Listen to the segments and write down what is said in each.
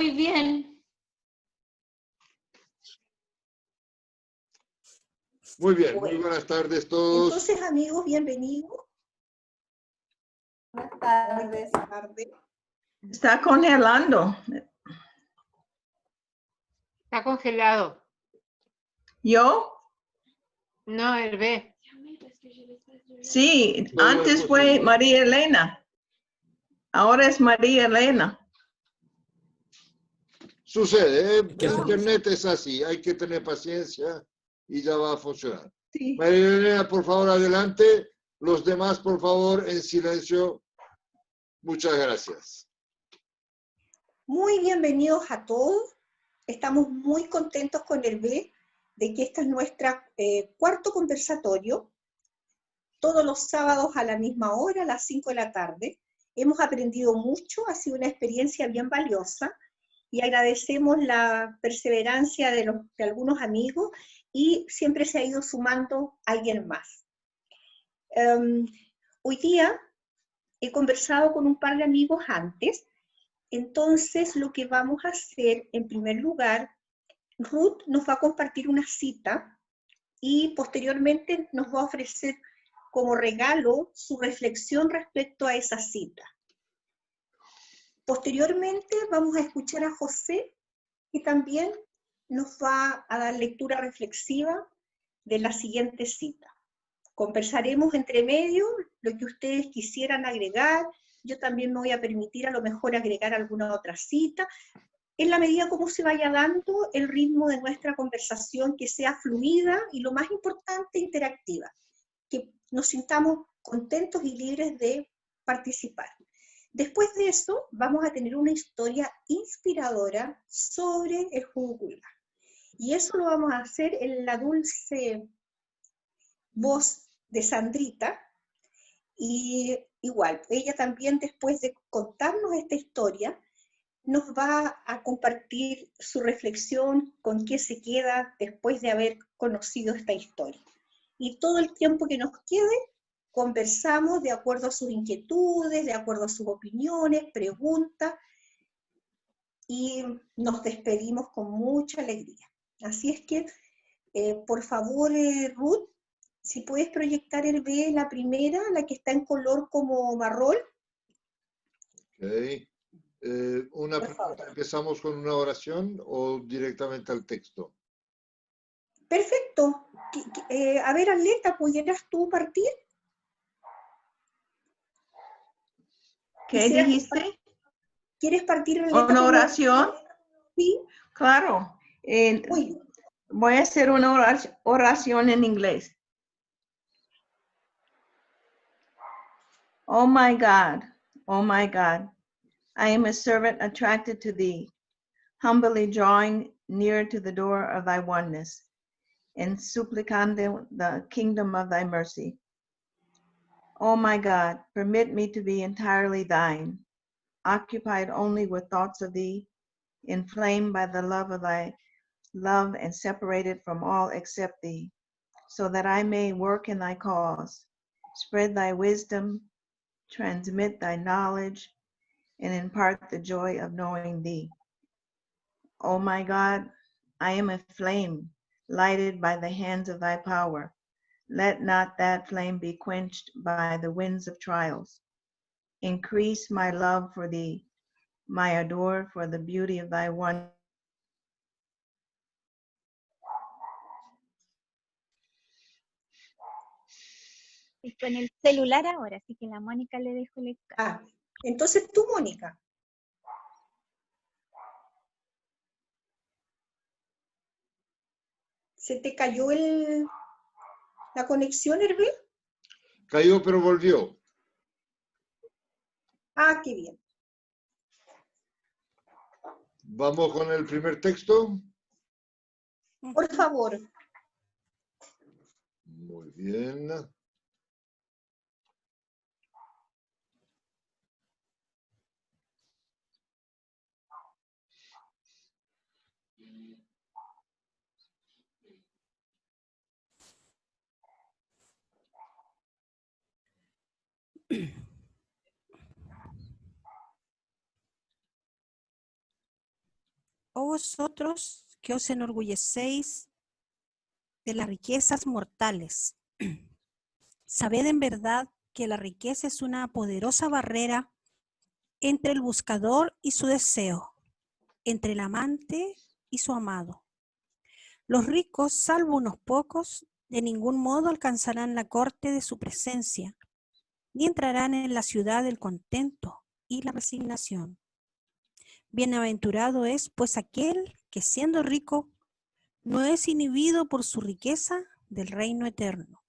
Muy bien. Muy bien, Bueno. muy buenas tardes todos. Entonces, amigos, bienvenidos. Buenas tardes. Buenas tardes. Está congelando. Está congelado. ¿Yo? No, Hervé. Sí, Todo es antes fue posible. María Elena. Ahora es María Elena. Sucede, ¿Qué hacemos? Internet es así, hay que tener paciencia y ya va a funcionar. Sí. María Elena, por favor, adelante. Los demás, por favor, en silencio. Muchas gracias. Muy bienvenidos a todos. Estamos muy contentos con el B de que este es nuestro cuarto conversatorio. Todos los sábados a la misma hora, a las 5 de la tarde. Hemos aprendido mucho, ha sido una experiencia bien valiosa y agradecemos la perseverancia de algunos amigos y siempre se ha ido sumando alguien más. Hoy día he conversado con un par de amigos antes, entonces lo que vamos a hacer en primer lugar, Ruth nos va a compartir una cita y posteriormente nos va a ofrecer como regalo su reflexión respecto a esa cita. Posteriormente vamos a escuchar a José, que también nos va a dar lectura reflexiva de la siguiente cita. Conversaremos entre medio lo que ustedes quisieran agregar. Yo también me voy a permitir a lo mejor agregar alguna otra cita, en la medida como se vaya dando el ritmo de nuestra conversación, que sea fluida y lo más importante, interactiva, que nos sintamos contentos y libres de participar. Después de eso, vamos a tener una historia inspiradora sobre el jugula. Y eso lo vamos a hacer en la dulce voz de Sandrita. Y igual, ella también, después de contarnos esta historia, nos va a compartir su reflexión, con qué se queda después de haber conocido esta historia. Y todo el tiempo que nos quede, conversamos de acuerdo a sus inquietudes, de acuerdo a sus opiniones, preguntas, y nos despedimos con mucha alegría. Así es que, por favor, Ruth, si puedes proyectar el B, la primera, la que está en color como marrón. Okay. Una pregunta, ¿empezamos con una oración o directamente al texto? Perfecto. A ver, Arleta, ¿pudieras tú partir? ¿Qué dijiste? ¿Quieres partir, Arleta? ¿Una oración? Sí. Claro. Muy bien. Voy a hacer una oración en inglés. Oh my God, I am a servant attracted to thee, humbly drawing near to the door of thy oneness, and supplicando the kingdom of thy mercy. Oh my God, permit me to be entirely thine, occupied only with thoughts of thee, inflamed by the love of thy love and separated from all except thee, so that I may work in thy cause, spread thy wisdom, transmit thy knowledge, and impart the joy of knowing thee. O my God, I am a flame lighted by the hands of thy power. Let not that flame be quenched by the winds of trials. Increase my love for thee, my adore for the beauty of thy one. Está en el celular ahora, así que la Mónica le dejo el... Entonces tú, Mónica. ¿Se te cayó la conexión, Hervé? Cayó, pero volvió. Ah, qué bien. ¿Vamos con el primer texto? Por favor. Muy bien. oh vosotros que os enorgullecéis de las riquezas mortales, sabed en verdad que la riqueza es una poderosa barrera entre el buscador y su deseo, entre el amante y su amado. Los ricos, salvo unos pocos, de ningún modo alcanzarán la corte de su presencia, ni entrarán en la ciudad del contento y la resignación. Bienaventurado es, pues, aquel que siendo rico no es inhibido por su riqueza del reino eterno,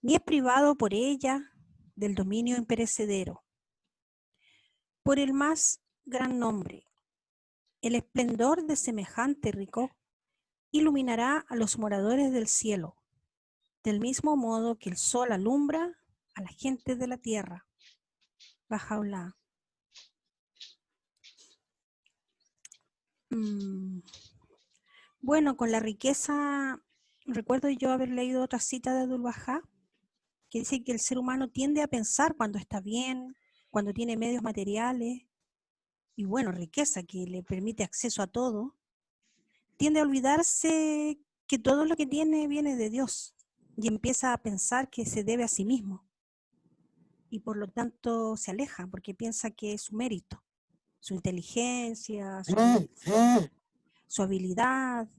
ni es privado por ella del dominio imperecedero. Por el más gran nombre, el esplendor de semejante rico iluminará a los moradores del cielo, del mismo modo que el sol alumbra a la gente de la tierra. Bajaulá. Bueno, con la riqueza, recuerdo yo haber leído otra cita de Abdul-Bahá, que dice que el ser humano tiende a pensar cuando está bien, cuando tiene medios materiales, y bueno, riqueza que le permite acceso a todo, tiende a olvidarse que todo lo que tiene viene de Dios, y empieza a pensar que se debe a sí mismo, y por lo tanto se aleja, porque piensa que es su mérito, su inteligencia, su habilidad,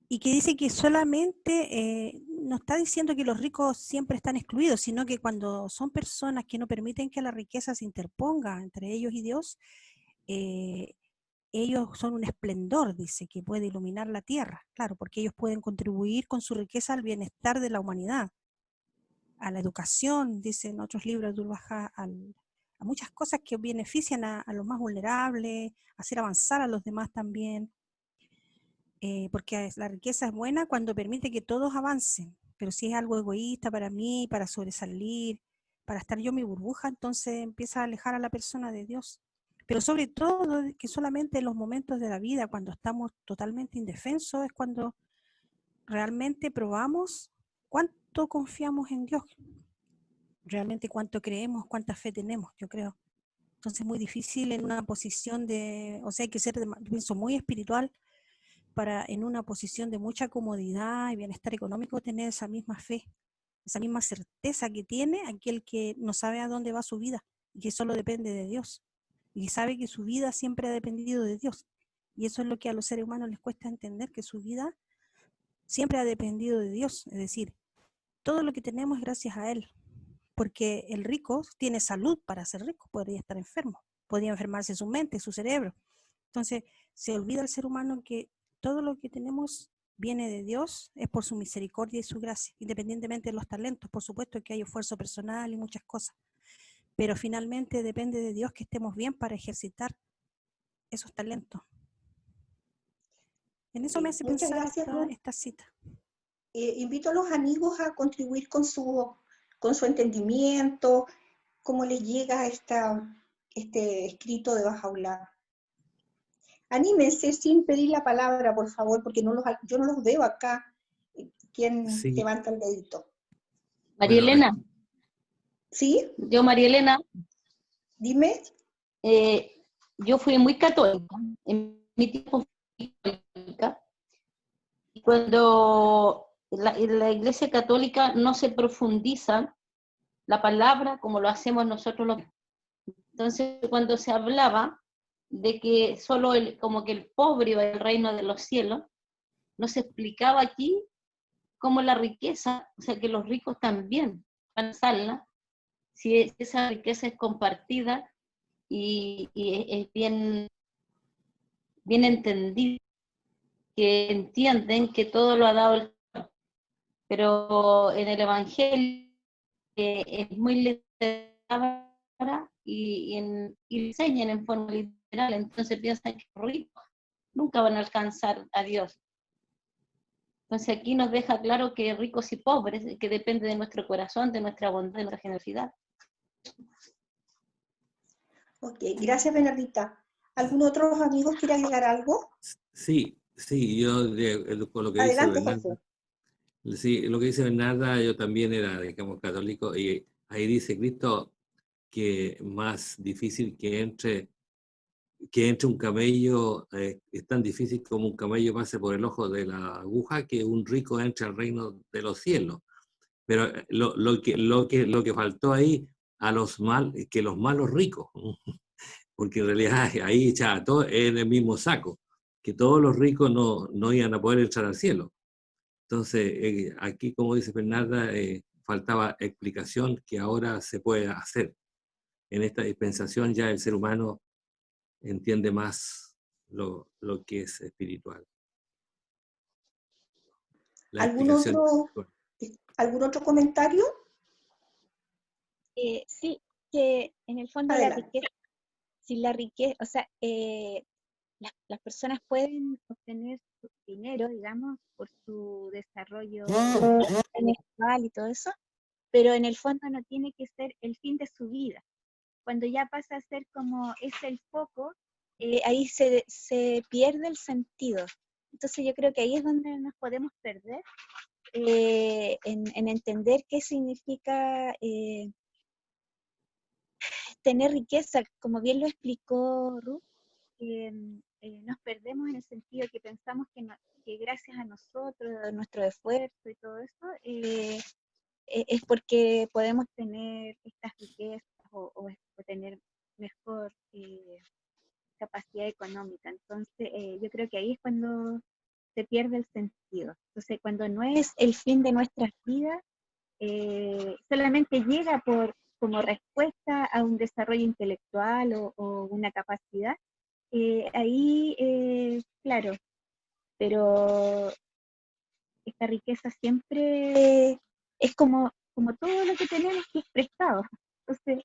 y que dice que solamente no está diciendo que los ricos siempre están excluidos, sino que cuando son personas que no permiten que la riqueza se interponga entre ellos y Dios, ellos son un esplendor, dice, que puede iluminar la tierra, claro, porque ellos pueden contribuir con su riqueza al bienestar de la humanidad, a la educación, dice en otros libros de Abdul-Bahá, a muchas cosas que benefician a los más vulnerables, hacer avanzar a los demás también. Porque la riqueza es buena cuando permite que todos avancen, pero si es algo egoísta para mí, para sobresalir, para estar yo en mi burbuja, entonces empieza a alejar a la persona de Dios. Pero sobre todo que solamente en los momentos de la vida, cuando estamos totalmente indefensos, es cuando realmente probamos cuánto confiamos en Dios, realmente cuánto creemos, cuánta fe tenemos, yo creo. Entonces es muy difícil en una posición de, o sea, hay que ser, yo pienso, muy espiritual, para en una posición de mucha comodidad y bienestar económico tener esa misma fe, esa misma certeza que tiene aquel que no sabe a dónde va su vida y que solo depende de Dios y que sabe que su vida siempre ha dependido de Dios. Y eso es lo que a los seres humanos les cuesta entender, que su vida siempre ha dependido de Dios. Es decir, todo lo que tenemos es gracias a Él, porque el rico tiene salud para ser rico, podría estar enfermo, podría enfermarse su mente, su cerebro. Entonces se olvida el ser humano que todo lo que tenemos viene de Dios, es por su misericordia y su gracia, independientemente de los talentos. Por supuesto que hay esfuerzo personal y muchas cosas, pero finalmente depende de Dios que estemos bien para ejercitar esos talentos. En eso me hace Muchas pensar gracias, Ruth. esta cita. Invito a los amigos a contribuir con su entendimiento, cómo les llega este escrito de Bajaulá. Anímense sin pedir la palabra, por favor, porque yo no los veo acá. ¿Quién levanta el dedito? María Elena. ¿Sí? Yo, María Elena. Dime. Yo fui muy católica. En mi tiempo fui católica. Y cuando en la Iglesia Católica no se profundiza la palabra como lo hacemos nosotros. Entonces, cuando se hablaba de que solo como que el pobre iba al reino de los cielos, no se explicaba aquí cómo la riqueza, o sea, que los ricos también van a alcanzarla, si esa riqueza es compartida y es bien entendida, que entienden que todo lo ha dado el Señor. Pero en el Evangelio es muy literal y enseñan en forma literal, entonces piensan que los ricos nunca van a alcanzar a Dios. Entonces aquí nos deja claro que ricos y pobres, que depende de nuestro corazón, de nuestra bondad, de nuestra generosidad. Ok, gracias Bernardita. ¿Algún otro amigo quiere agregar algo? Sí, yo con lo que dice Adelante, Bernarda. José. Sí, lo que dice Bernarda, yo también era, digamos, católico, y ahí dice Cristo que más difícil que entre que entre un camello, es tan difícil como un camello pase por el ojo de la aguja, que un rico entre al reino de los cielos. Pero lo que faltó ahí que los malos ricos, porque en realidad ahí echaba todo en el mismo saco, que todos los ricos no iban a poder entrar al cielo. Entonces, aquí, como dice Bernarda, faltaba explicación que ahora se puede hacer. En esta dispensación ya el ser humano entiende más lo que es espiritual. La ¿Algún explicación- ¿Algún otro comentario? Sí, que en el fondo la Adelante. riqueza, si la riqueza, o sea, las personas pueden obtener su dinero, digamos, por su desarrollo intelectual y todo eso, pero en el fondo no tiene que ser el fin de su vida. Cuando ya pasa a ser como es el foco, ahí se pierde el sentido. Entonces yo creo que ahí es donde nos podemos perder, en entender qué significa tener riqueza, como bien lo explicó Ruth. Nos perdemos en el sentido que pensamos que gracias a nosotros, a nuestro esfuerzo y todo eso, es porque podemos tener estas riquezas o tener mejor capacidad económica. Entonces, yo creo que ahí es cuando se pierde el sentido. Entonces, cuando no es el fin de nuestras vidas, solamente llega como respuesta a un desarrollo intelectual o una capacidad, ahí, claro, pero esta riqueza siempre es como todo lo que tenemos que es prestado. Entonces,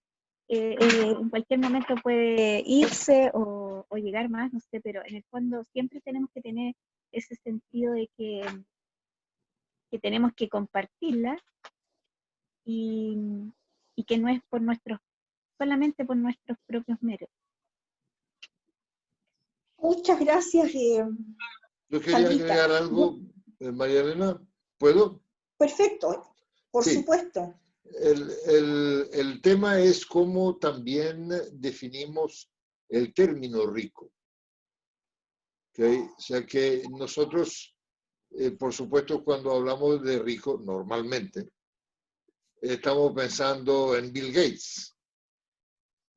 en cualquier momento puede irse o llegar más, no sé, pero en el fondo siempre tenemos que tener ese sentido de que tenemos que compartirla y que no es solamente por nuestros propios méritos. Muchas gracias, Yo quería Sandrita. agregar algo, María Elena, ¿puedo? Perfecto, por Sí. supuesto. El tema es cómo también definimos el término rico. ¿Okay? O sea que nosotros, por supuesto, cuando hablamos de rico, normalmente, estamos pensando en Bill Gates.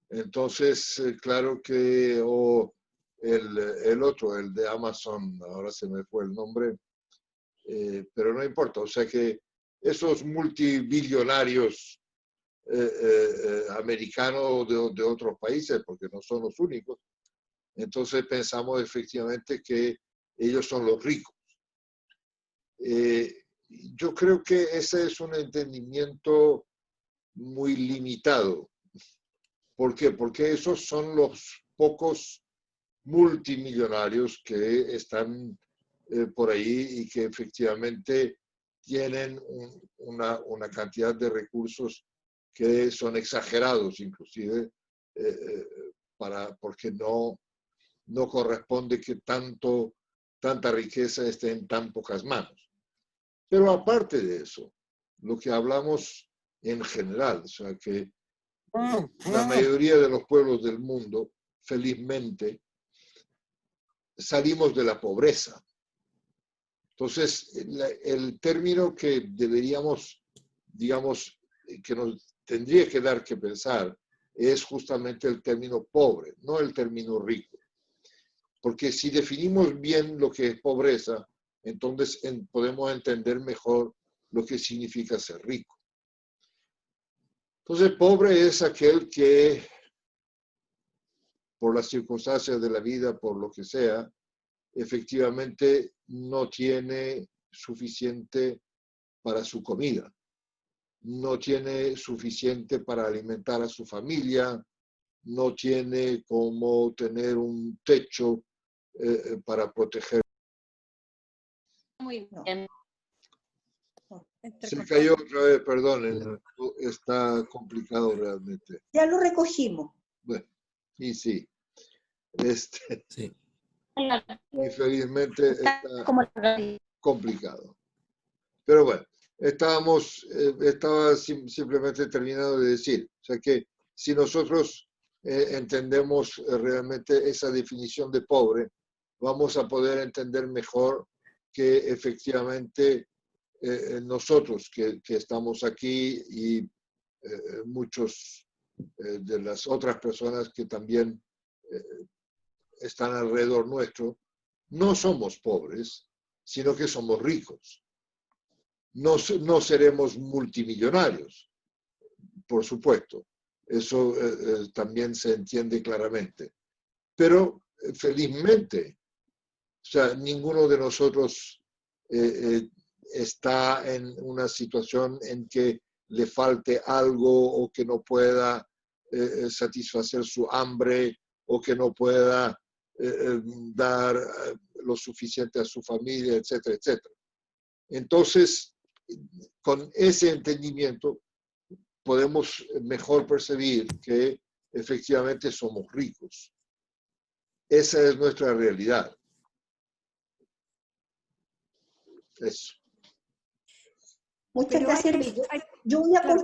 Entonces, claro que, o el otro, el de Amazon, ahora se me fue el nombre, pero no importa. O sea que esos multibillonarios americanos de otros países, porque no son los únicos, entonces pensamos efectivamente que ellos son los ricos. Yo creo que ese es un entendimiento muy limitado. ¿Por qué? Porque esos son los pocos multimillonarios que están por ahí y que efectivamente tienen una cantidad de recursos que son exagerados, inclusive, porque no corresponde que tanta riqueza esté en tan pocas manos. Pero aparte de eso, lo que hablamos en general, o sea que la mayoría de los pueblos del mundo, felizmente, salimos de la pobreza. Entonces, el término que deberíamos, digamos, que nos tendría que dar que pensar es justamente el término pobre, no el término rico. Porque si definimos bien lo que es pobreza, entonces podemos entender mejor lo que significa ser rico. Entonces, pobre es aquel que, por las circunstancias de la vida, por lo que sea, efectivamente no tiene suficiente para su comida, no tiene suficiente para alimentar a su familia, no tiene cómo tener un techo para proteger. Muy bien. Se cayó otra vez, perdón, está complicado realmente. Ya lo recogimos. Bueno, y sí, Sí. infelizmente está Como complicado. Pero bueno, estaba simplemente terminando de decir, o sea que si nosotros entendemos realmente esa definición de pobre, vamos a poder entender mejor que efectivamente nosotros que estamos aquí y muchos de las otras personas que también están alrededor nuestro, no somos pobres, sino que somos ricos. No seremos multimillonarios, por supuesto. Eso también se entiende claramente. Pero felizmente, o sea, ninguno de nosotros está en una situación en que le falte algo o que no pueda satisfacer su hambre o que no pueda dar lo suficiente a su familia, etcétera, etcétera. Entonces, con ese entendimiento podemos mejor percibir que efectivamente somos ricos. Esa es nuestra realidad. Eso. Muchas Pero gracias, hay- Bello. hay- Yo voy a claro,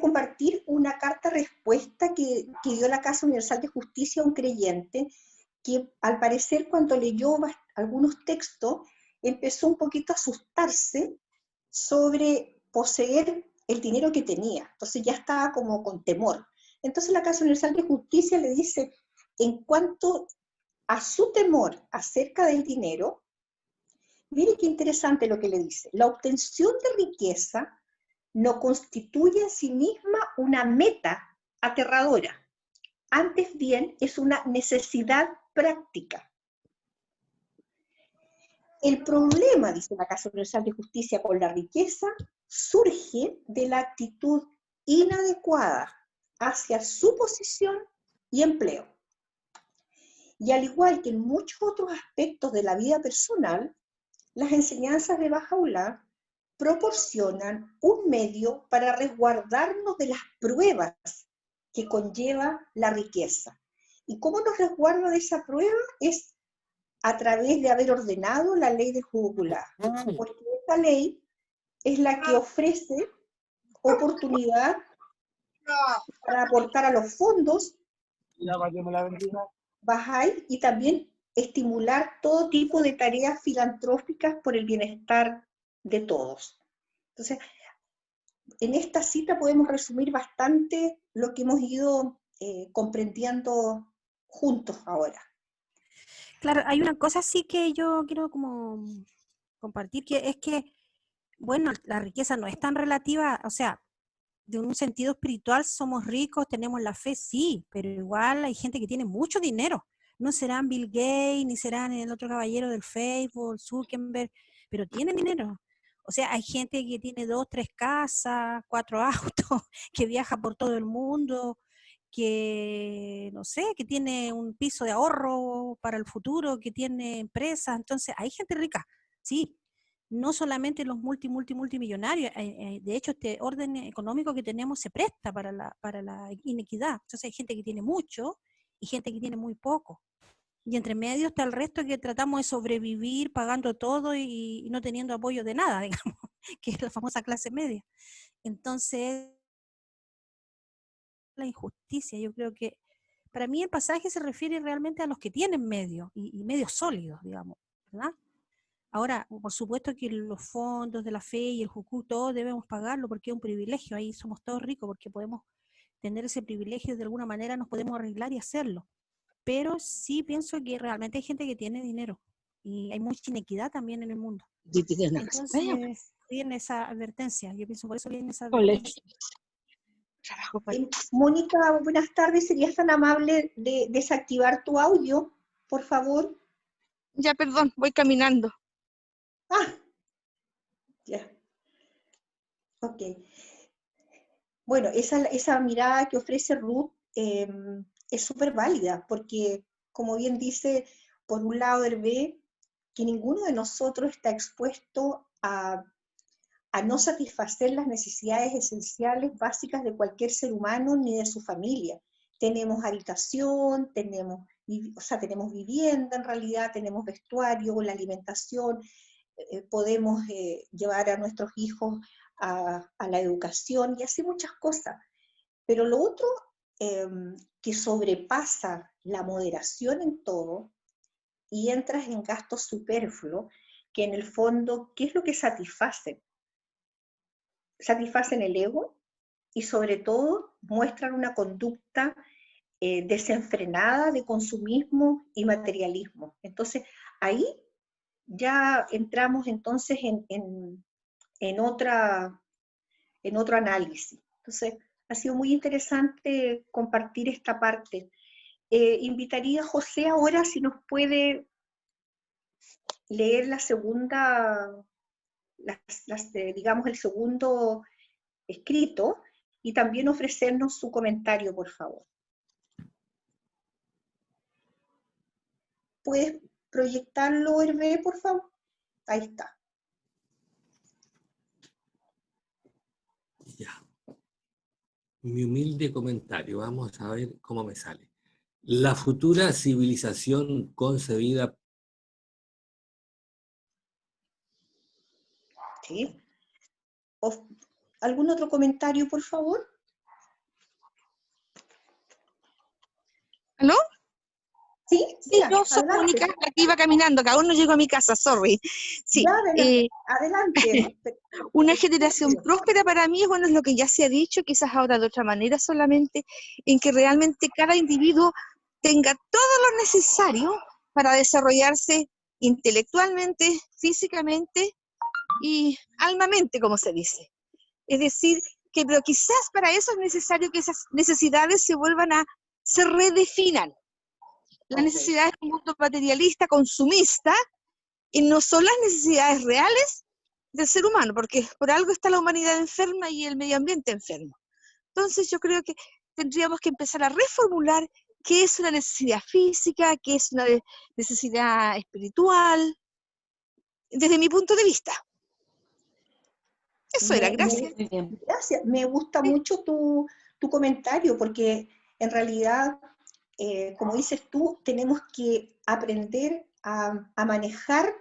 compartir una carta respuesta que dio la Casa Universal de Justicia a un creyente que al parecer cuando leyó algunos textos empezó un poquito a asustarse sobre poseer el dinero que tenía. Entonces ya estaba como con temor. Entonces la Casa Universal de Justicia le dice, en cuanto a su temor acerca del dinero, mire qué interesante lo que le dice. La obtención de riqueza no constituye en sí misma una meta aterradora. Antes bien, es una necesidad práctica. El problema, dice la Casa Universal de Justicia, con la riqueza surge de la actitud inadecuada hacia su posición y empleo. Y al igual que en muchos otros aspectos de la vida personal, las enseñanzas de Bahá'u'lláh proporcionan un medio para resguardarnos de las pruebas que conlleva la riqueza. ¿Y cómo nos resguarda de esa prueba? Es a través de haber ordenado la ley del jugo ocular. Porque esta ley es la que ofrece oportunidad para aportar a los fondos Bahá'í y también estimular todo tipo de tareas filantrópicas por el bienestar de todos. Entonces, en esta cita podemos resumir bastante lo que hemos ido comprendiendo juntos ahora. claro, hay una cosa sí que yo quiero como compartir, que es que, bueno, la riqueza no es tan relativa, o sea, de un sentido espiritual somos ricos, tenemos la fe, sí, pero igual hay gente que tiene mucho dinero. No serán Bill Gates, ni serán el otro caballero del Facebook, Zuckerberg, pero tienen dinero. O sea, hay gente que tiene 2, 3 casas, 4 autos, que viaja por todo el mundo, que, no sé, que tiene un piso de ahorro para el futuro, que tiene empresas. Entonces, hay gente rica, sí, no solamente los multimillonarios, de hecho este orden económico que tenemos se presta para la inequidad. Entonces hay gente que tiene mucho y gente que tiene muy poco. Y entre medio está el resto que tratamos de sobrevivir pagando todo y no teniendo apoyo de nada, digamos, que es la famosa clase media. Entonces, la injusticia, yo creo que para mí el pasaje se refiere realmente a los que tienen medios y medios sólidos, digamos, ¿verdad? Ahora, por supuesto que los fondos de la fe y el jucú, todos debemos pagarlo porque es un privilegio, ahí somos todos ricos porque podemos tener ese privilegio, de alguna manera nos podemos arreglar y hacerlo. Pero sí pienso que realmente hay gente que tiene dinero y hay mucha inequidad también en el mundo. Entonces, viene esa advertencia, yo pienso por eso viene esa advertencia. Mónica, buenas tardes, ¿serías tan amable de desactivar tu audio, por favor? Ya, perdón, voy caminando. Ah, ya. Ok. Bueno, esa mirada que ofrece Ruth es súper válida, porque, como bien dice, por un lado, ve que ninguno de nosotros está expuesto a no satisfacer las necesidades esenciales básicas de cualquier ser humano ni de su familia. Tenemos habitación, tenemos vivienda en realidad, tenemos vestuario, la alimentación, podemos llevar a nuestros hijos a la educación y así muchas cosas. Pero lo otro que sobrepasa la moderación en todo y entras en gastos superfluos, que en el fondo, ¿qué es lo que satisfacen? Satisfacen el ego y sobre todo muestran una conducta desenfrenada de consumismo y materialismo. Entonces, ahí ya entramos entonces en otro análisis. Entonces, ha sido muy interesante compartir esta parte. Invitaría a José ahora si nos puede leer la segunda, digamos, el segundo escrito y también ofrecernos su comentario, por favor. ¿Puedes proyectarlo, Hervé, por favor? Ahí está. Ya. Mi humilde comentario, vamos a ver cómo me sale. La futura civilización concebida. ¿Sí? ¿Algún otro comentario, por favor? ¿Aló? Sí, Sí, diga, yo soy adelante. Mónica, la que iba caminando, que aún no llego a mi casa, sorry. Sí, Ya, adelante. una generación próspera para mí, bueno, es lo que ya se ha dicho, quizás ahora de otra manera solamente, en que realmente cada individuo tenga todo lo necesario para desarrollarse intelectualmente, físicamente y almamente, como se dice. Es decir, que pero quizás para eso es necesario que esas necesidades se redefinan. Las necesidades de un mundo materialista, consumista, y no son las necesidades reales del ser humano, porque por algo está la humanidad enferma y el medio ambiente enfermo. Entonces yo creo que tendríamos que empezar a reformular qué es una necesidad física, qué es una necesidad espiritual, desde mi punto de vista. Eso era, gracias. Gracias, me gusta mucho tu comentario, porque en realidad, como dices tú, tenemos que aprender a manejar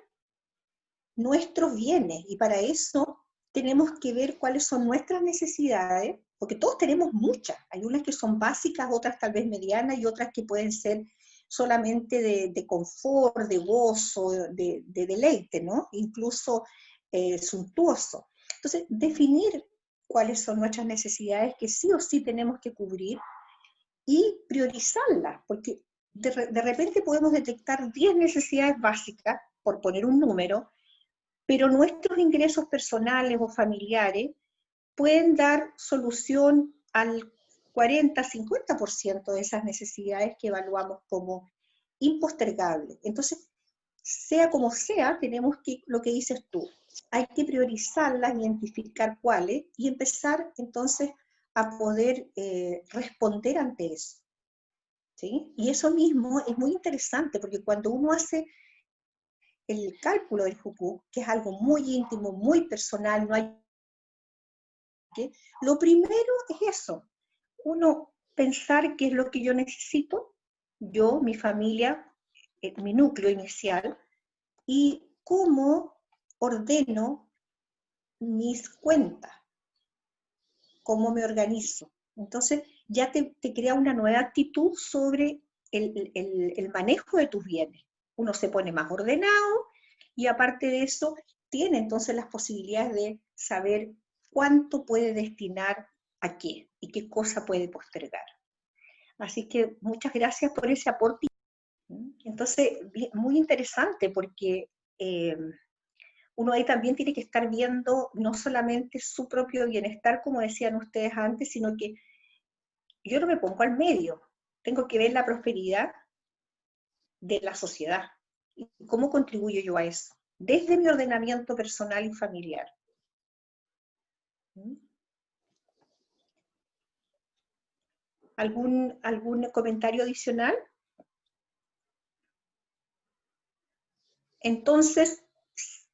nuestros bienes, y para eso tenemos que ver cuáles son nuestras necesidades, porque todos tenemos muchas, hay unas que son básicas, otras tal vez medianas, y otras que pueden ser solamente de confort, de gozo, de deleite, ¿no? Incluso suntuoso. Entonces, definir cuáles son nuestras necesidades que sí o sí tenemos que cubrir y priorizarlas, porque de repente podemos detectar 10 necesidades básicas, por poner un número, pero nuestros ingresos personales o familiares pueden dar solución al 40-50% de esas necesidades que evaluamos como impostergables. Entonces, sea como sea, tenemos que, lo que dices tú, hay que priorizarlas, identificar cuáles y empezar entonces a poder responder ante eso. ¿Sí? Y eso mismo es muy interesante, porque cuando uno hace el cálculo del Foucault, que es algo muy íntimo, muy personal, no hay que, lo primero es eso, uno pensar qué es lo que yo necesito, yo, mi familia, mi núcleo inicial, y cómo ordeno mis cuentas, cómo me organizo. Entonces ya te crea una nueva actitud sobre el manejo de tus bienes. Uno se pone más ordenado y aparte de eso tiene entonces las posibilidades de saber cuánto puede destinar a qué y qué cosa puede postergar. Así que muchas gracias por ese aporte. Entonces, muy interesante porque uno ahí también tiene que estar viendo no solamente su propio bienestar, como decían ustedes antes, sino que yo no me pongo al medio, tengo que ver la prosperidad de la sociedad y cómo contribuyo yo a eso, desde mi ordenamiento personal y familiar. ¿Algún comentario adicional? Entonces,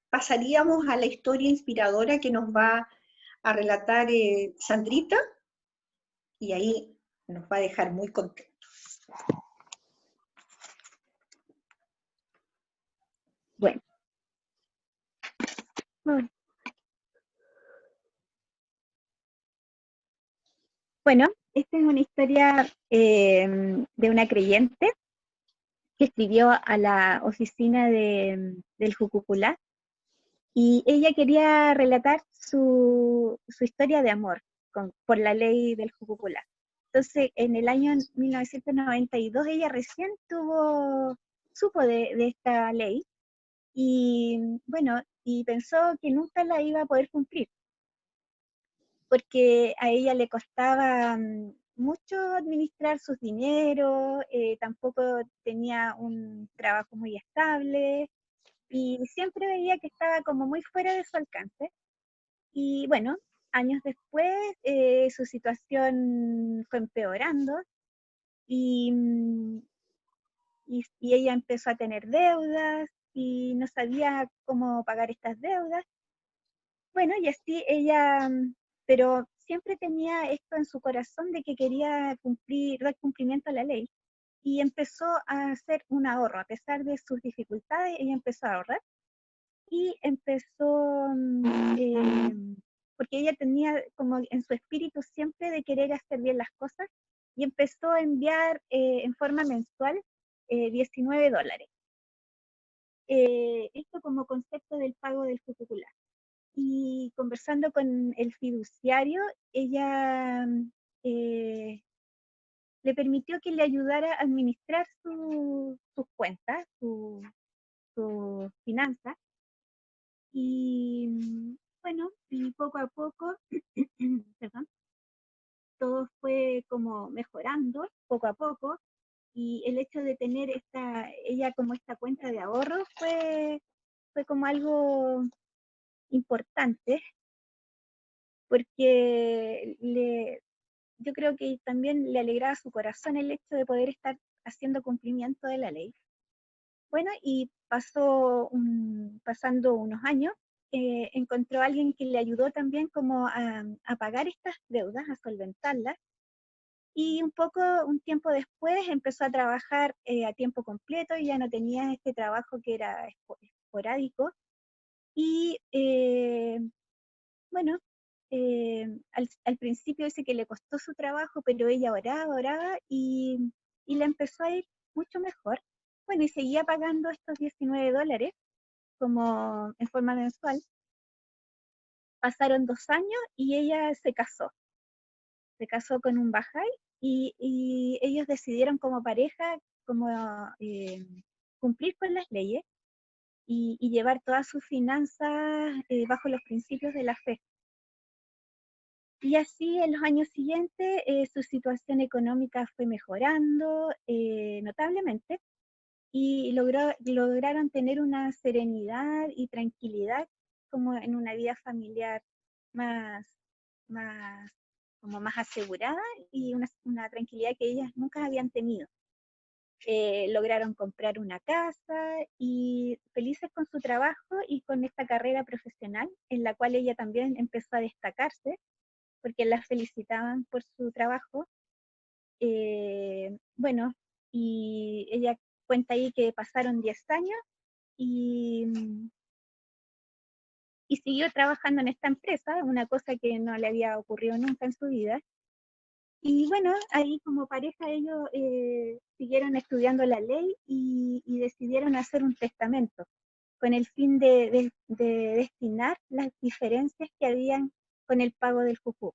pasaríamos a la historia inspiradora que nos va a relatar Sandrita, y ahí nos va a dejar muy contentos. Bueno, esta es una historia de una creyente que escribió a la oficina del Jucuculá, y ella quería relatar su historia de amor por la ley del Jucuculá. Entonces, en el año 1992, ella recién supo de esta ley, y bueno, y pensó que nunca la iba a poder cumplir, porque a ella le costaba mucho administrar sus dineros, tampoco tenía un trabajo muy estable, y siempre veía que estaba como muy fuera de su alcance. Y bueno, años después su situación fue empeorando, y, y ella empezó a tener deudas y no sabía cómo pagar estas deudas. Bueno, y así ella, pero siempre tenía esto en su corazón de que quería dar cumplimiento a la ley, y empezó a hacer un ahorro. A pesar de sus dificultades, ella empezó a ahorrar, y empezó, porque ella tenía como en su espíritu siempre de querer hacer bien las cosas, y empezó a enviar en forma mensual $19. Esto como concepto del pago del Jucuculá. Y conversando con el fiduciario, ella le permitió que le ayudara a administrar sus cuentas, sus finanzas. Y bueno, y poco a poco, perdón, todo fue como mejorando, poco a poco, y el hecho de tener ella como esta cuenta de ahorro fue como algo importante, porque yo creo que también le alegraba su corazón el hecho de poder estar haciendo cumplimiento de la ley. Bueno, y pasando unos años, encontró a alguien que le ayudó también como a pagar estas deudas, a solventarlas, y un tiempo después empezó a trabajar a tiempo completo, y ya no tenía este trabajo que era esporádico, y bueno, al principio dice que le costó su trabajo, pero ella oraba, y le empezó a ir mucho mejor. Bueno, y seguía pagando estos $19 como en forma mensual. Pasaron 2 años y ella se casó con un bajay, y ellos decidieron como pareja como cumplir con las leyes, y llevar todas sus finanzas bajo los principios de la fe. Y así en los años siguientes su situación económica fue mejorando notablemente, y lograron tener una serenidad y tranquilidad como en una vida familiar más, como más asegurada, y una tranquilidad que ellas nunca habían tenido. Lograron comprar una casa, y felices con su trabajo y con esta carrera profesional en la cual ella también empezó a destacarse, porque las felicitaban por su trabajo. Bueno, y ella cuenta ahí que pasaron 10 años, y siguió trabajando en esta empresa, una cosa que no le había ocurrido nunca en su vida. Y bueno, ahí como pareja ellos siguieron estudiando la ley, y decidieron hacer un testamento con el fin de destinar las diferencias que habían con el pago del jukuk.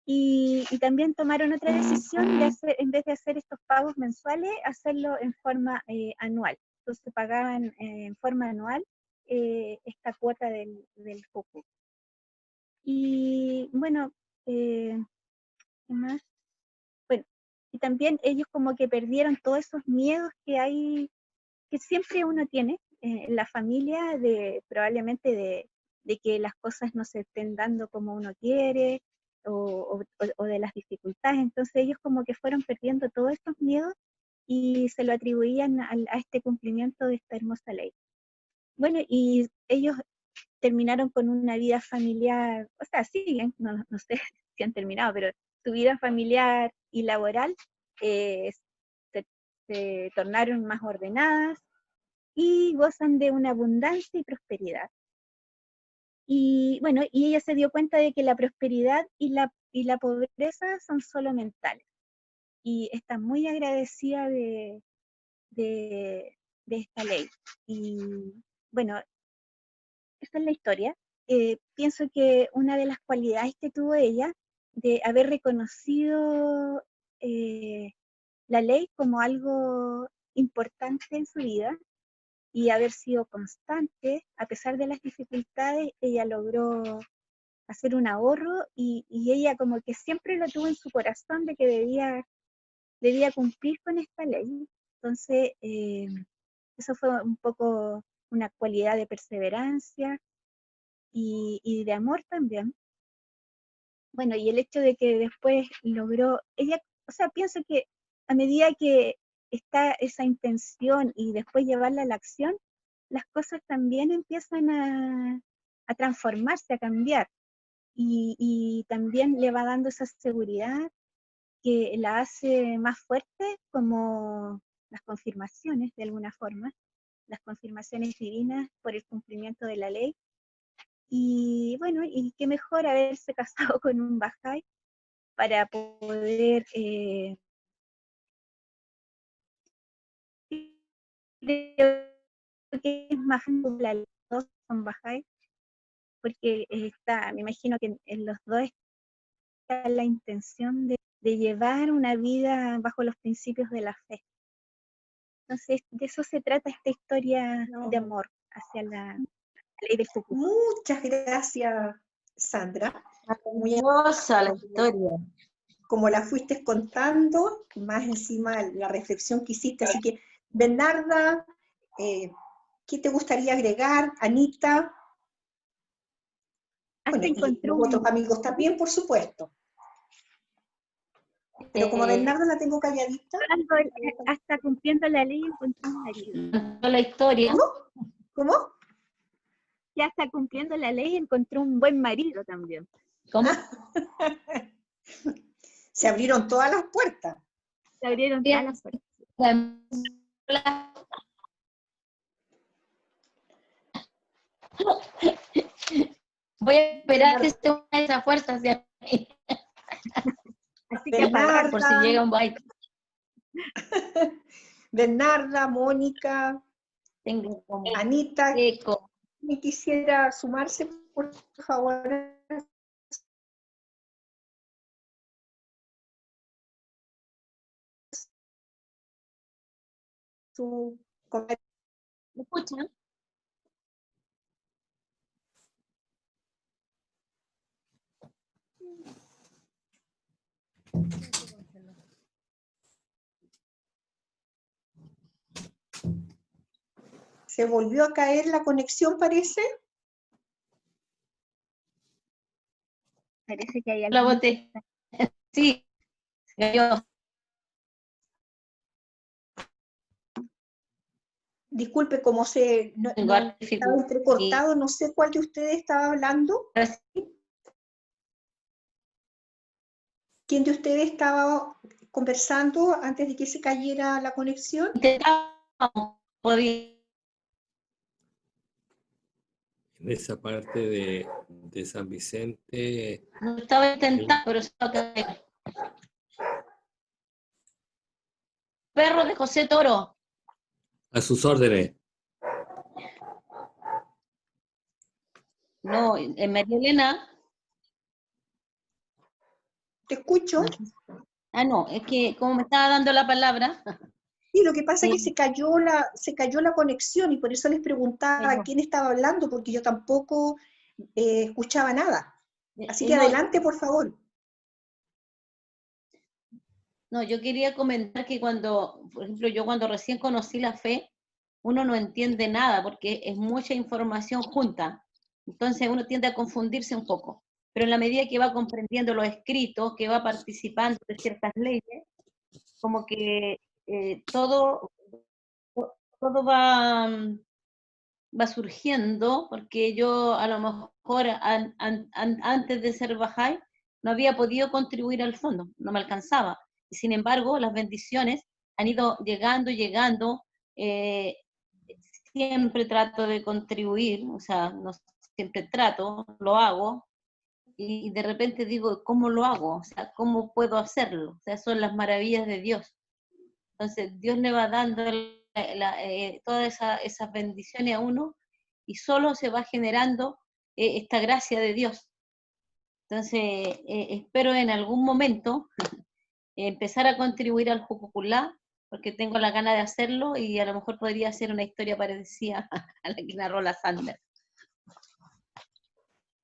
Y también tomaron otra decisión de en vez de hacer estos pagos mensuales, hacerlo en forma anual. Entonces pagaban en forma anual esta cuota del jukuk. Y bueno, ¿qué más? Bueno, y también ellos como que perdieron todos esos miedos que hay, que siempre uno tiene en la familia, probablemente de que las cosas no se estén dando como uno quiere, o de las dificultades. Entonces ellos como que fueron perdiendo todos estos miedos, y se lo atribuían a este cumplimiento de esta hermosa ley. Bueno, y ellos terminaron con una vida familiar, o sea, siguen, no sé si han terminado, pero su vida familiar y laboral se tornaron más ordenadas, y gozan de una abundancia y prosperidad. Y bueno, y ella se dio cuenta de que la prosperidad y la y la pobreza son solo mentales. Y está muy agradecida de esta ley. Y bueno, esta es la historia. Pienso que una de las cualidades que tuvo ella, de haber reconocido la ley como algo importante en su vida y haber sido constante, a pesar de las dificultades, ella logró hacer un ahorro y ella como que siempre lo tuvo en su corazón de que debía cumplir con esta ley. Entonces, eso fue un poco una cualidad de perseverancia y de amor también. Bueno, y el hecho de que después logró, ella, o sea, pienso que a medida que está esa intención y después llevarla a la acción, las cosas también empiezan a transformarse, a cambiar. Y también le va dando esa seguridad que la hace más fuerte, como las confirmaciones de alguna forma, las confirmaciones divinas por el cumplimiento de la ley. Y bueno, y qué mejor haberse casado con un Bahá'í para poder creo que es más la los dos son Bahá'í, porque me imagino que en los dos está la intención de llevar una vida bajo los principios de la fe. Entonces, de eso se trata esta historia de amor hacia la ley del Sucuk. Muchas gracias, Sandra. Muy Maravillosa la historia. como la fuiste contando, más encima la reflexión que hiciste. Así que, Bernarda, ¿qué te gustaría agregar? Anita, Hasta bueno, y encontré los otros amigos también, por supuesto. Pero como Bernarda la tengo calladita. hasta cumpliendo la ley encontré un marido. La historia. ¿Cómo? Ya hasta cumpliendo la ley encontré un buen marido también. ¿Cómo? Se abrieron todas las puertas. Se abrieron todas las puertas. Voy a esperar que esté una de esas fuerzas de aquí. Así que apagar por si llega un bike. Bernarda, Mónica, Anita, ¿me quisiera sumarse, por favor? ¿Me escuchan? ¿Se volvió a caer la conexión, parece? Parece que hay algo. La boté. Sí, se cayó. Disculpe, como estaba entrecortado, no sé cuál de ustedes estaba hablando. ¿Quién de ustedes estaba conversando antes de que se cayera la conexión? En esa parte de San Vicente. No estaba intentando, pero se va a caer. Perro de José Toro. A sus órdenes. No, en María Elena. ¿Te escucho? Ah, no, es que como me estaba dando la palabra. Sí, lo que pasa es que se cayó la conexión y por eso les preguntaba quién estaba hablando, porque yo tampoco escuchaba nada. Así que adelante, por favor. No, yo quería comentar que por ejemplo, yo cuando recién conocí la fe, uno no entiende nada porque es mucha información junta. Entonces uno tiende a confundirse un poco. Pero en la medida que va comprendiendo los escritos, que va participando de ciertas leyes, como que todo va surgiendo, porque yo a lo mejor antes de ser Bahá'í no había podido contribuir al fondo, no me alcanzaba. Y sin embargo, las bendiciones han ido llegando. Siempre trato de contribuir, o sea, no siempre trato, lo hago, y de repente digo, ¿cómo lo hago? O sea, ¿cómo puedo hacerlo? O sea, son las maravillas de Dios. Entonces, Dios le va dando todas esas bendiciones a uno y solo se va generando esta gracia de Dios. Entonces, espero en algún momento empezar a contribuir al Jucuculá, porque tengo la gana de hacerlo y a lo mejor podría ser una historia parecida a la que narró la Sandra.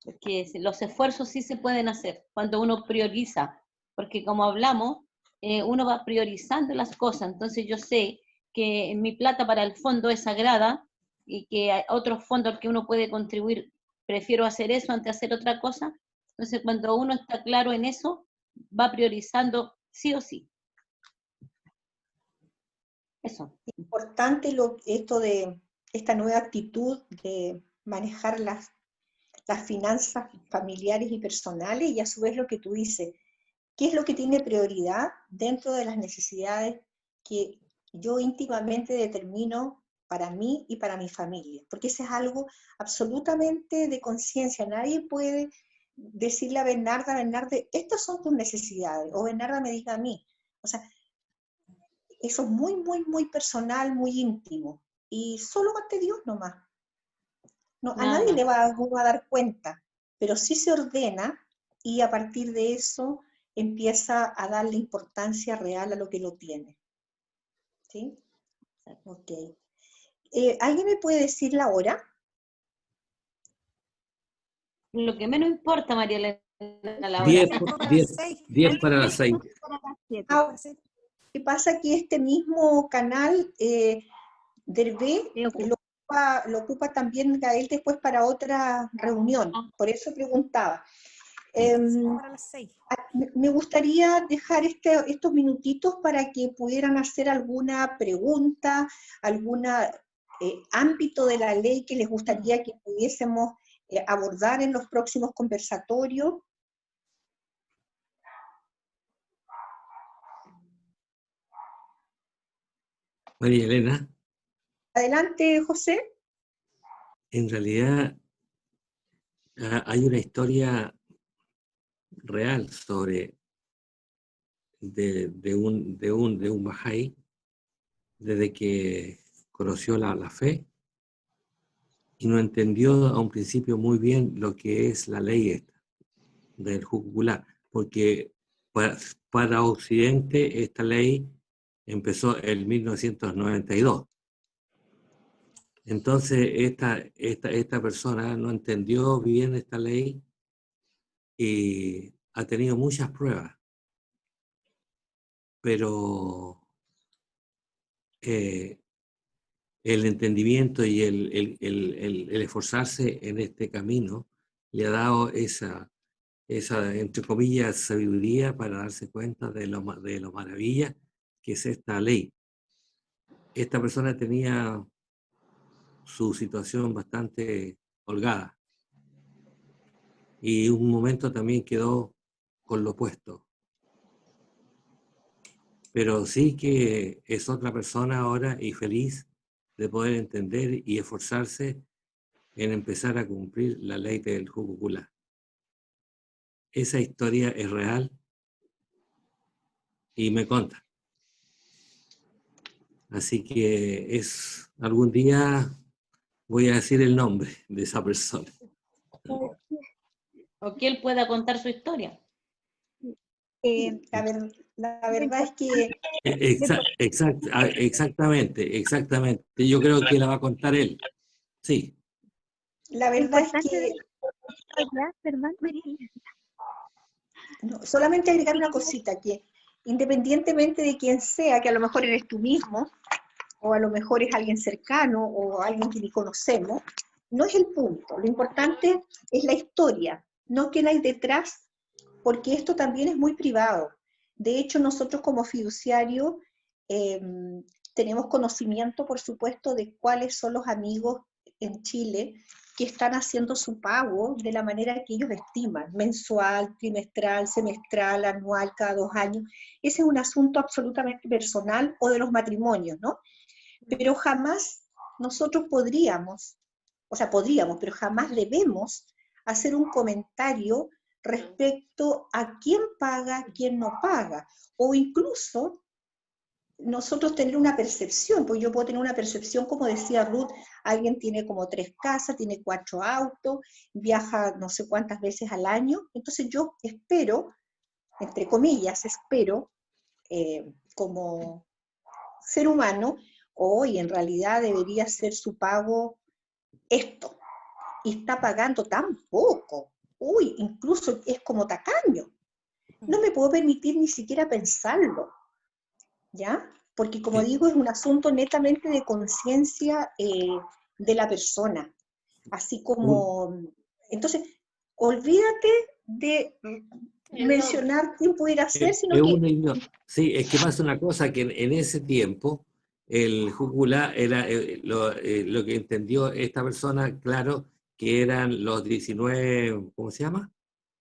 Porque los esfuerzos sí se pueden hacer cuando uno prioriza, porque como hablamos, uno va priorizando las cosas. Entonces yo sé que mi plata para el fondo es sagrada y que hay otros fondos al que uno puede contribuir, prefiero hacer eso antes de hacer otra cosa. Entonces cuando uno está claro en eso, va priorizando sí o sí. Eso. Importante esto de esta nueva actitud de manejar las finanzas familiares y personales, y a su vez lo que tú dices, ¿qué es lo que tiene prioridad dentro de las necesidades que yo íntimamente determino para mí y para mi familia? Porque eso es algo absolutamente de conciencia. Nadie puede decirle a Bernarda, estas son tus necesidades, o Bernarda me diga a mí. O sea, eso es muy, muy, muy personal, muy íntimo, y solo ante Dios nomás. No, a nadie le va a dar cuenta, pero sí se ordena y a partir de eso empieza a darle importancia real a lo que lo tiene. ¿Sí? Ok. ¿Alguien me puede decir la hora? Lo que menos importa, María Elena, la hora. 10 para las 6. ¿Qué pasa? Que este mismo canal, Dervé, lo ocupa también Gael después para otra reunión, por eso preguntaba. Me gustaría dejar estos minutitos para que pudieran hacer alguna pregunta, algún ámbito de la ley que les gustaría que pudiésemos abordar en los próximos conversatorios. María Elena. Adelante, José. En realidad hay una historia real sobre de un Bahá'í desde que conoció la fe y no entendió a un principio muy bien lo que es la ley esta del Jucuculá, porque para Occidente esta ley empezó en 1992. Entonces esta persona no entendió bien esta ley y ha tenido muchas pruebas, pero el entendimiento y el esforzarse en este camino le ha dado esa, entre comillas, sabiduría para darse cuenta de lo maravilla que es esta ley. Esta persona tenía su situación bastante holgada y un momento también quedó con lo opuesto. Pero sí que es otra persona ahora y feliz de poder entender y esforzarse en empezar a cumplir la ley del Jucuculá. Esa historia es real y me conta. Así que algún día voy a decir el nombre de esa persona. O que él pueda contar su historia. La verdad es que... Exactamente. Yo creo que la va a contar él. Sí. La verdad es que... Perdón, María. No, solamente agregar una cosita, que independientemente de quién sea, que a lo mejor eres tú mismo, o a lo mejor es alguien cercano, o alguien que ni conocemos, no es el punto. Lo importante es la historia, no quién hay detrás, porque esto también es muy privado. De hecho, nosotros como fiduciarios tenemos conocimiento, por supuesto, de cuáles son los amigos en Chile que están haciendo su pago de la manera que ellos estiman, mensual, trimestral, semestral, anual, cada 2 años. Ese es un asunto absolutamente personal, o de los matrimonios, ¿no? Pero jamás nosotros podríamos, pero jamás debemos hacer un comentario respecto a quién paga, quién no paga, o incluso nosotros tener una percepción, pues yo puedo tener una percepción, como decía Ruth, alguien tiene como 3 casas, tiene 4 autos, viaja no sé cuántas veces al año, entonces yo espero, entre comillas, espero, como ser humano, hoy en realidad debería ser su pago esto, y está pagando tan poco, uy, incluso es como tacaño, no me puedo permitir ni siquiera pensarlo, ¿ya? Porque como digo, es un asunto netamente de conciencia de la persona, así como, entonces, olvídate de mencionar quién pudiera ser, sino que... Sí, es que pasa una cosa, que en ese tiempo el jugulá era lo que entendió esta persona, claro, que eran los 19, ¿cómo se llama?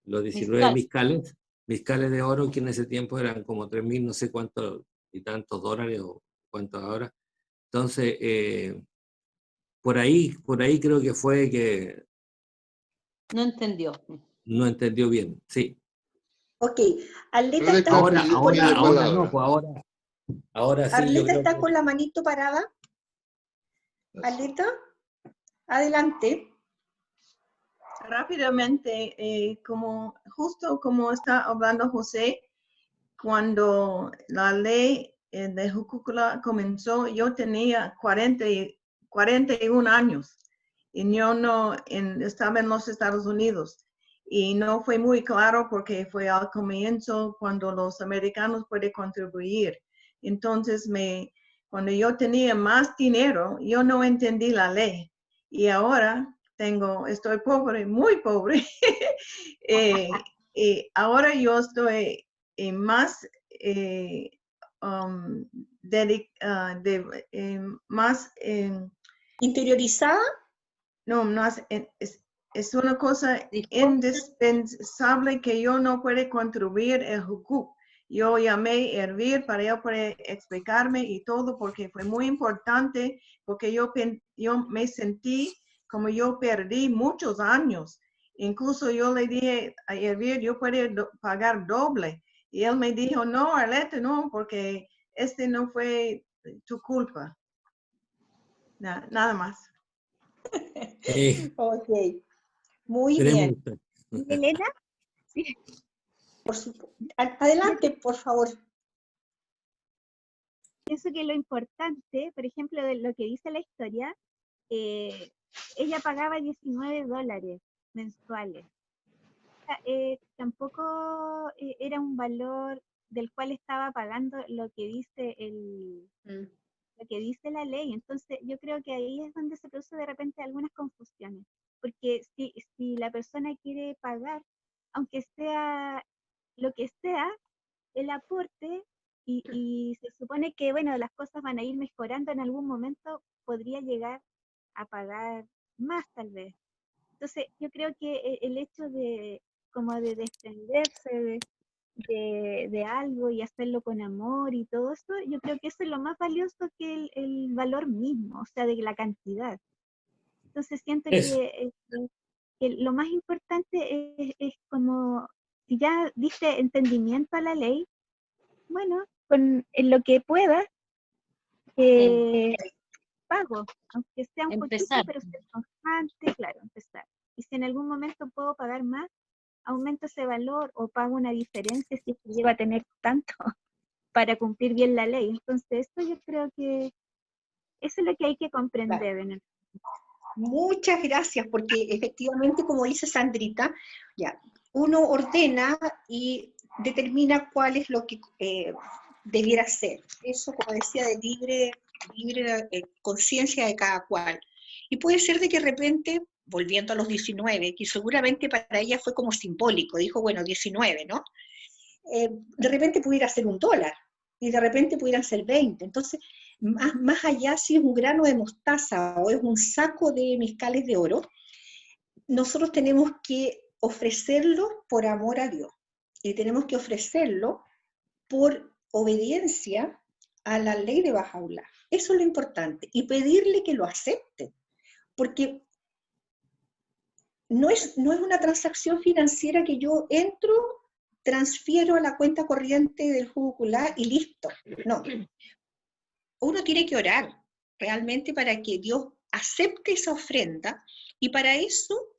Los 19 miscales de oro, que en ese tiempo eran como 3.000, no sé cuántos y tantos dólares o cuántos ahora. Entonces, por ahí creo que fue que No entendió. no entendió bien, sí. Ok, Arleta Le está pide Ahora palabra. no, pues ahora sí. Arleta está con la manito parada. Arleta, adelante. Rápidamente, justo como está hablando José, cuando la ley de Júcula comenzó, yo tenía 41 años y yo estaba en los Estados Unidos y no fue muy claro porque fue al comienzo cuando los americanos pueden contribuir. Entonces, cuando yo tenía más dinero, yo no entendí la ley y ahora estoy pobre, muy pobre. Ahora yo estoy más más interiorizada. No, es una cosa indispensable que yo no puedo contribuir el hukuk. Yo llamé a Ervir para ella poder explicarme y todo porque fue muy importante, porque yo me sentí como yo perdí muchos años. Incluso yo le dije a Ervir, yo puedo pagar doble. Y él me dijo, no, Arleta, no, porque no fue tu culpa. Nada más. Ok, muy bien. Elena, sí. Adelante, por favor. Pienso que lo importante, por ejemplo, de lo que dice la historia, ella pagaba $19 mensuales. Tampoco era un valor del cual estaba pagando lo que dice lo que dice la ley. Entonces yo creo que ahí es donde se produce de repente algunas confusiones, porque si la persona quiere pagar, aunque sea lo que sea, el aporte, y se supone que, bueno, las cosas van a ir mejorando, en algún momento podría llegar a pagar más tal vez. Entonces yo creo que el hecho de como de desprenderse de algo y hacerlo con amor y todo eso, yo creo que eso es lo más valioso que el valor mismo, o sea, de la cantidad. Entonces siento que lo más importante es como, si ya diste entendimiento a la ley, bueno, en lo que puedas, pago, aunque sea un poquito, pero ser constante, claro, empezar. Y si en algún momento puedo pagar más, aumento ese valor o pago una diferencia si es que lleva a tener tanto para cumplir bien la ley. Entonces, esto yo creo que eso es lo que hay que comprender. Claro. Muchas gracias, porque efectivamente, como dice Sandrita, ya, uno ordena y determina cuál es lo que debiera ser. Eso, como decía, de libre conciencia de cada cual. Y puede ser de que de repente, volviendo a los 19, que seguramente para ella fue como simbólico, dijo, bueno, 19, ¿no? De repente pudiera ser $1, y de repente pudieran ser 20. Entonces, más allá si es un grano de mostaza o es un saco de miscales de oro, nosotros tenemos que ofrecerlo por amor a Dios. Y tenemos que ofrecerlo por obediencia a la ley de Bahá'u'lláh. Eso es lo importante. Y pedirle que lo acepte. Porque no es una transacción financiera que yo entro, transfiero a la cuenta corriente del jugo Culá y listo. No. Uno tiene que orar realmente para que Dios acepte esa ofrenda, y para eso,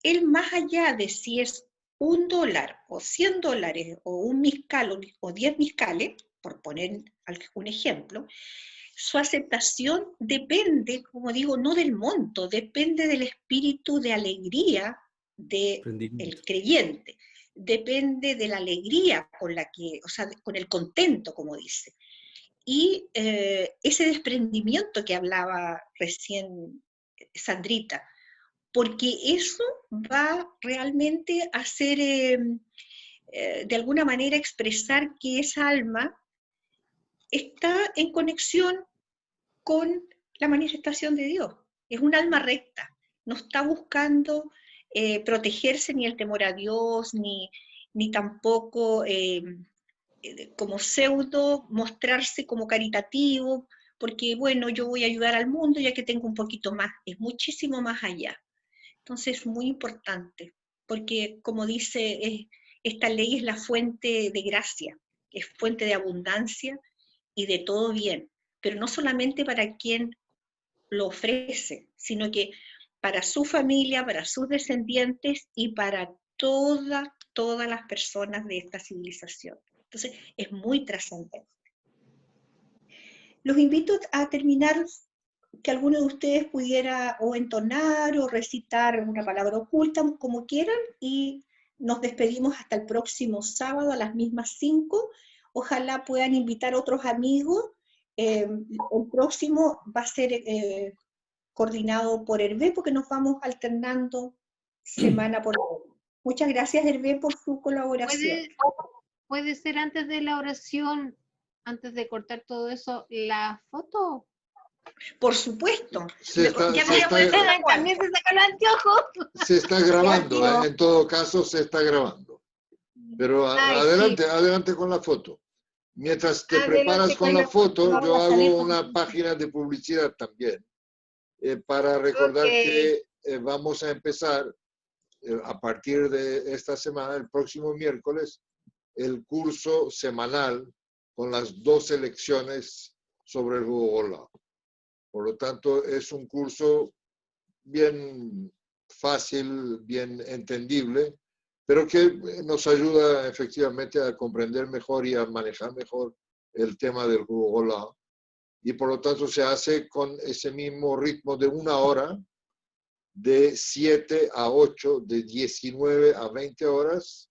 Él, más allá de si es $1 o $100 o un miscal o 10 miscales, por poner un ejemplo, su aceptación depende, como digo, no del monto, depende del espíritu de alegría del creyente, depende de la alegría con la que, o sea, con el contento, como dice. Y ese desprendimiento que hablaba recién Sandrita, porque eso va realmente a hacer, de alguna manera, expresar que esa alma está en conexión con la manifestación de Dios. Es un alma recta, no está buscando protegerse ni el temor a Dios, ni tampoco como pseudo mostrarse como caritativo, porque bueno, yo voy a ayudar al mundo ya que tengo un poquito más, es muchísimo más allá. Entonces es muy importante, porque como dice, esta ley es la fuente de gracia, es fuente de abundancia y de todo bien, pero no solamente para quien lo ofrece, sino que para su familia, para sus descendientes y para todas las personas de esta civilización. Entonces, es muy trascendente. Los invito a terminar, que alguno de ustedes pudiera o entonar o recitar una palabra oculta, como quieran, y nos despedimos hasta el próximo sábado a las mismas 5. Ojalá puedan invitar a otros amigos. El próximo va a ser coordinado por Hervé, porque nos vamos alternando semana por semana. Muchas gracias, Hervé, por su colaboración. ¿Puede ser antes de la oración, antes de cortar todo eso, la foto? Por supuesto. También se saca los anteojos. Se está grabando, en todo caso se está grabando. Pero adelante con la foto. Mientras te preparas con la foto, yo hago una página de publicidad también, para recordar que vamos a empezar a partir de esta semana, el próximo miércoles, el curso semanal con las 2 lecciones sobre el jugo Golá. Por lo tanto, es un curso bien fácil, bien entendible, pero que nos ayuda efectivamente a comprender mejor y a manejar mejor el tema del jugo Golá. Y por lo tanto se hace con ese mismo ritmo de 1 hora, de 7 a 8, de 19 a 20 horas,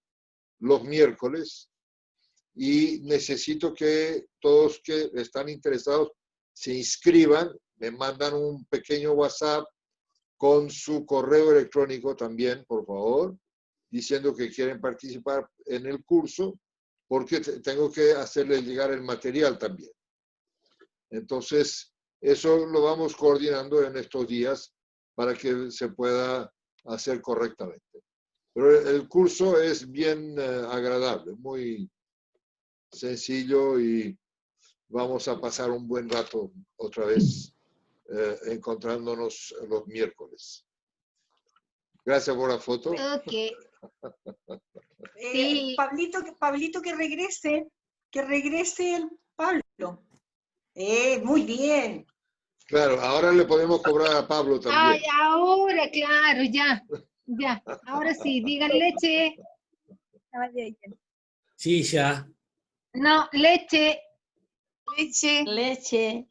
los miércoles. Y necesito que todos que están interesados se inscriban, me mandan un pequeño WhatsApp con su correo electrónico también, por favor, diciendo que quieren participar en el curso, porque tengo que hacerles llegar el material también. Entonces, eso lo vamos coordinando en estos días para que se pueda hacer correctamente. Pero el curso es bien agradable, muy sencillo, y vamos a pasar un buen rato otra vez encontrándonos los miércoles. Gracias por la foto. Ok. Sí. Pablito, que regrese el Pablo. Muy bien. Claro, ahora le podemos cobrar a Pablo también. Ay, ahora, claro, ya. Ahora sí, digan leche. Silla. No, leche. Leche.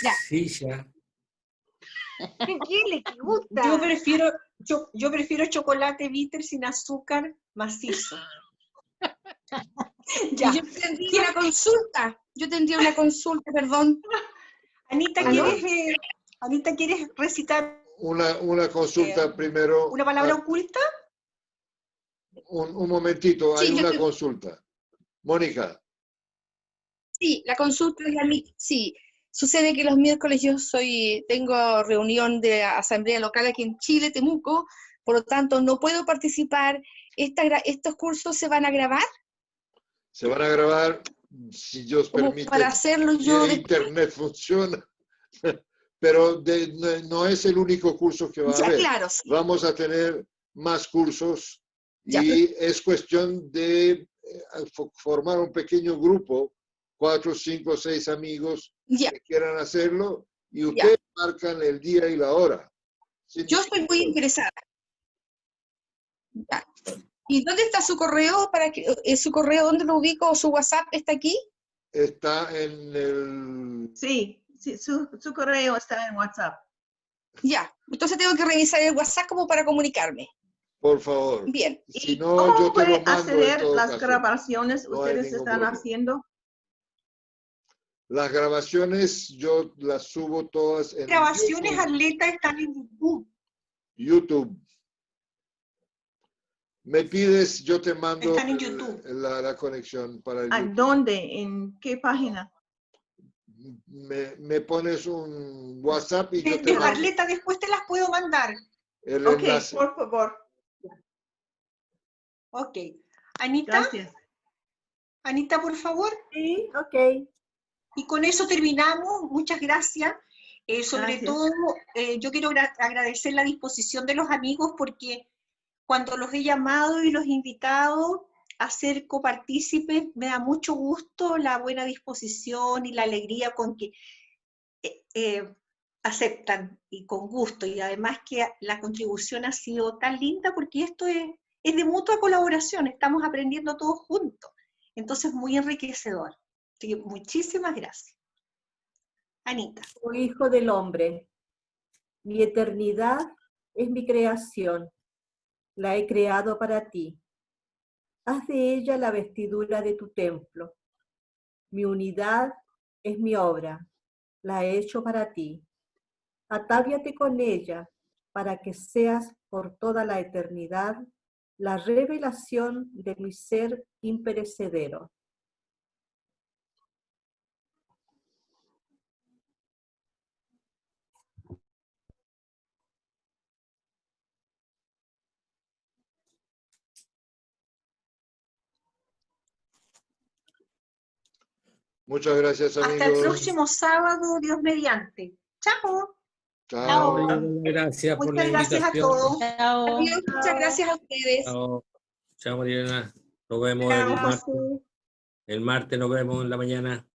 Ya. Silla. ¿Qué le gusta? Yo prefiero chocolate bitter sin azúcar macizo. Ya. Yo tendría una consulta, perdón. Anita, ¿quieres recitar una consulta primero? ¿Una palabra oculta? Un momentito, hay una consulta. Mónica. Sí, la consulta es a mí. Sí, sucede que los miércoles tengo reunión de asamblea local aquí en Chile, Temuco, por lo tanto no puedo participar. ¿Estos cursos se van a grabar? Se van a grabar, si Dios permite. Para hacerlo yo. Internet funciona. pero no es el único curso que va a Ya, haber. claro, sí. Vamos a tener más cursos Ya, y es cuestión de formar un pequeño grupo, 4, 5, 6 amigos ya, que quieran hacerlo y ustedes marcan el día y la hora. Sin yo estoy muy interesada. Ya. ¿Y dónde está su correo? ¿Su correo dónde lo ubico? ¿Su WhatsApp está aquí? Está en el... Sí, sí, su correo está en WhatsApp. Ya, entonces tengo que revisar el WhatsApp como para comunicarme. Por favor. Bien. Si ¿Y no, cómo yo te puede lo mando en acceder todo las caso. grabaciones No hay ustedes ningún están problema. haciendo? Las grabaciones yo las subo todas en Grabaciones, YouTube. Arleta, están en YouTube. YouTube. Me pides, yo te mando Están en YouTube. la conexión para el ¿A YouTube. dónde? ¿En qué página? Me pones un WhatsApp y yo te mando Arleta, después te las puedo mandar. el Ok, enlace. por favor. Ok. Anita, Gracias. Anita, por favor. Sí, ok. Y con eso terminamos. Muchas gracias. Sobre Gracias. todo, yo quiero agradecer la disposición de los amigos porque cuando los he llamado y los he invitado a ser copartícipes, me da mucho gusto la buena disposición y la alegría con que aceptan y con gusto. Y además que la contribución ha sido tan linda porque esto es de mutua colaboración, estamos aprendiendo todos juntos. Entonces, muy enriquecedor. Así que muchísimas gracias. Anita. Oh hijo del hombre, mi eternidad es mi creación. La he creado para ti. Haz de ella la vestidura de tu templo. Mi unidad es mi obra. La he hecho para ti. Atáviate con ella para que seas por toda la eternidad la revelación de mi ser imperecedero. Muchas gracias, amigos. Hasta el próximo sábado, Dios mediante. Chao. Chao. Gracias por la Muchas gracias a invitación. todos. Chao. Adiós, muchas gracias a ustedes. Chao. Chao, Mariana. Nos vemos Chao, el martes. José. El martes nos vemos en la mañana.